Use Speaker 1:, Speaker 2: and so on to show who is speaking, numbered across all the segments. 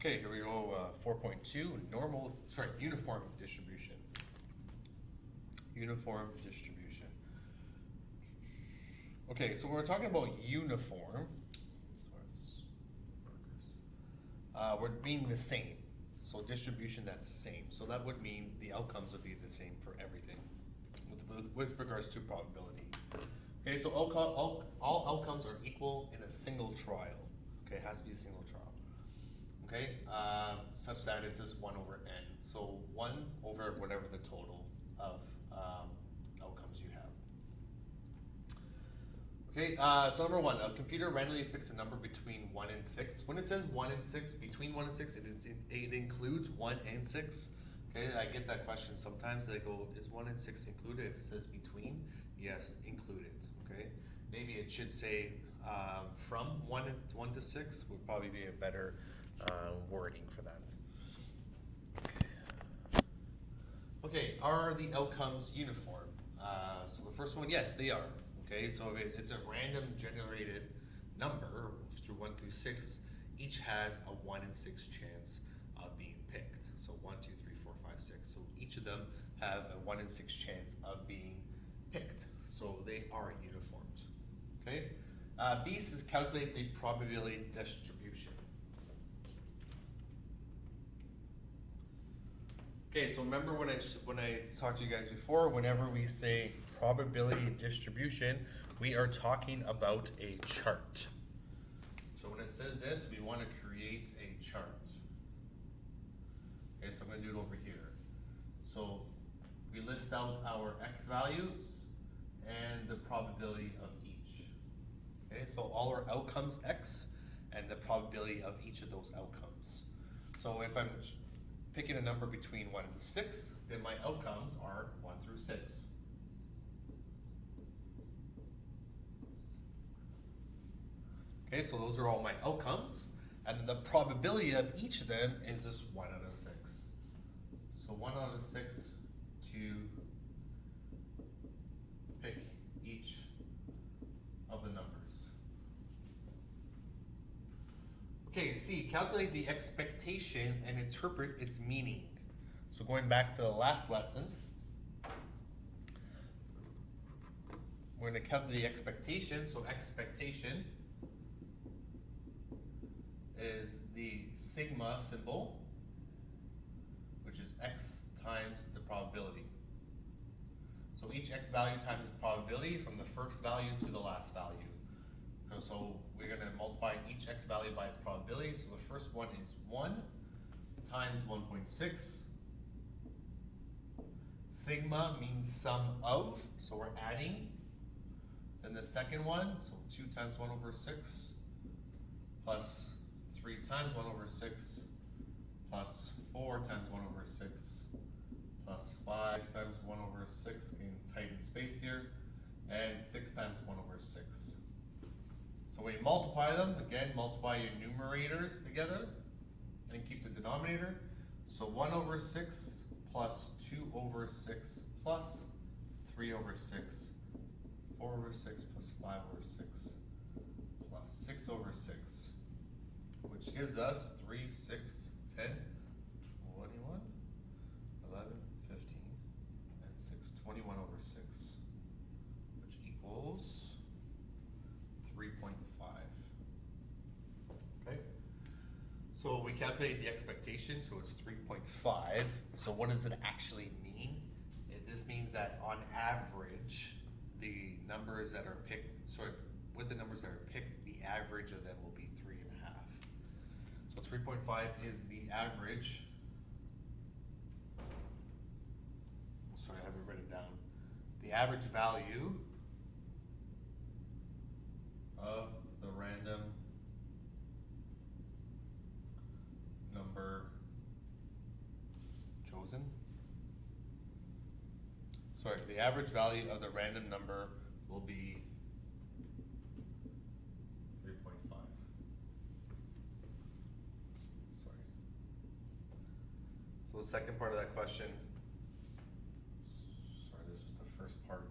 Speaker 1: Okay, here we go. 4.2, uniform distribution. Uniform distribution. Okay, so when we're talking about uniform, would mean the same. So distribution that's the same. So that would mean the outcomes would be the same for everything with regards to probability. Okay, so all outcomes are equal in a single trial. Okay, it has to be a single trial. Okay, such that it's just 1 over n. So 1 over whatever the total of outcomes you have. Okay, so number 1, a computer randomly picks a number between 1 and 6. When it says 1 and 6, between 1 and 6, it includes 1 and 6. Okay, I get that question sometimes. They go, is 1 and 6 included? If it says between, yes, included. Okay, maybe it should say from 1 to 6 would probably be a better wording for that. Okay, are the outcomes uniform? So the first one, yes, they are. Okay, so it's a random generated number through 1 through 6. Each has a 1 in 6 chance of being picked. So 1, 2, 3, 4, 5, 6. So each of them have a 1 in 6 chance of being picked. So they are uniformed. Okay. B says calculate the probability distribution. Okay, so remember when I talked to you guys before, whenever we say probability distribution, we are talking about a chart. So when it says this, we want to create a chart. Okay, so I'm going to do it over here. So we list out our x values and the probability of each. Okay, so all our outcomes x and the probability of each of those outcomes. So if I'm picking a number between 1 and 6, then my outcomes are 1 through 6. Okay, so those are all my outcomes, and then the probability of each of them is just 1 out of 6. So 1 out of 6 to pick each of the numbers. Okay, C, calculate the expectation and interpret its meaning. So going back to the last lesson, we're going to calculate the expectation. So expectation is the sigma symbol, which is x times the probability. So each x value times its probability from the first value to the last value. So we're going to multiply each x value by its probability. So the first one is 1 times 1.6. Sigma means sum of, so we're adding. Then the second one, so 2 times 1 over 6 plus 3 times 1 over 6 plus 4 times 1 over 6 plus 5 times 1 over 6, in tighten space here, and 6 times 1 over 6. So we multiply them, again, multiply your numerators together and keep the denominator. So 1 over 6 plus 2 over 6 plus 3 over 6, 4 over 6 plus 5 over 6 plus 6 over 6, which gives us 3, 6, 10, 21, 11, 15, and 6, 21 over 6, which equals 3.5. Okay, so we calculated the expectation, so it's 3.5. So what does it actually mean? This means that on average, the numbers that are picked, with the numbers that are picked, the average of them will be 3.5. So 3.5 is the average. Sorry, I haven't written it down. The average value of the random number chosen. Sorry, the average value of the random number will be 3.5. Sorry. So the second part of that question, sorry, this was the first part.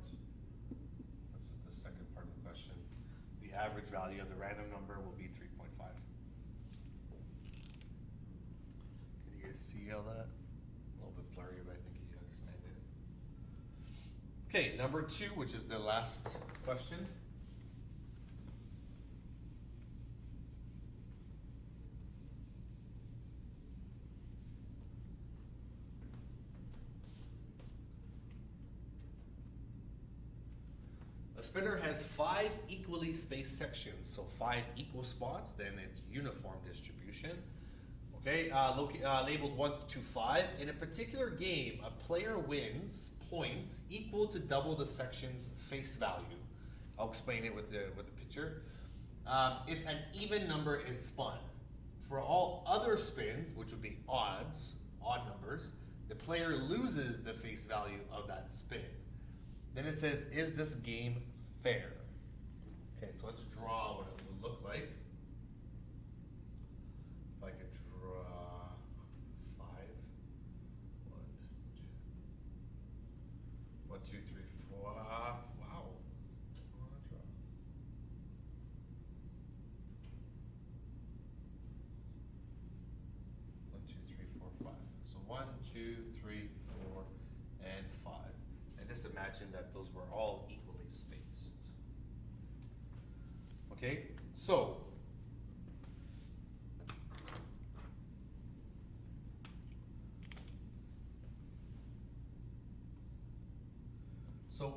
Speaker 1: This is the second part of the question. The average value of the random number will be 3.5. guys see all that? A little bit blurry, but I think you understand it. Okay, number 2, which is the last question. A spinner has 5 equally spaced sections, so 5 equal spots, then it's uniform distribution. Okay, labeled 1 to 5. In a particular game, a player wins points equal to double the section's face value. I'll explain it with the picture. If an even number is spun. For all other spins, which would be odd numbers, the player loses the face value of that spin. Then it says, is this game fair? Okay, so let's draw what it would look like. If I could draw 5, 1, 2, 3, 4. Wow. I wanna draw. 1, 2, 3, 4, 5. So 1, 2, 3, 4, and 5. And just imagine that those were all equally spaced. Okay, so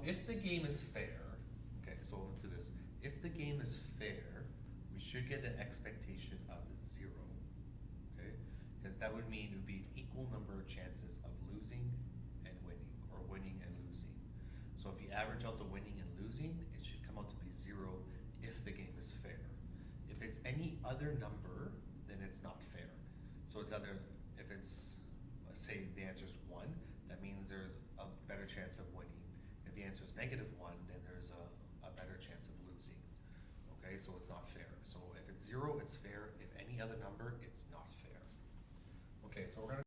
Speaker 1: if the game is fair, okay, so into this, if the game is fair, we should get an expectation of 0, okay? Because that would mean it would be an equal number of chances of losing and winning, or winning and losing. So if you average out the winning and losing, it should come out to be 0 if the game is fair. If it's any other number, then it's not fair. So it's either, if it's, let's say the answer is 1, that means there's a better chance of winning. If the answer is -1, then there's a better chance of losing. Okay, so it's not fair. So if it's 0, it's fair. If any other number, it's not fair. Okay, so we're gonna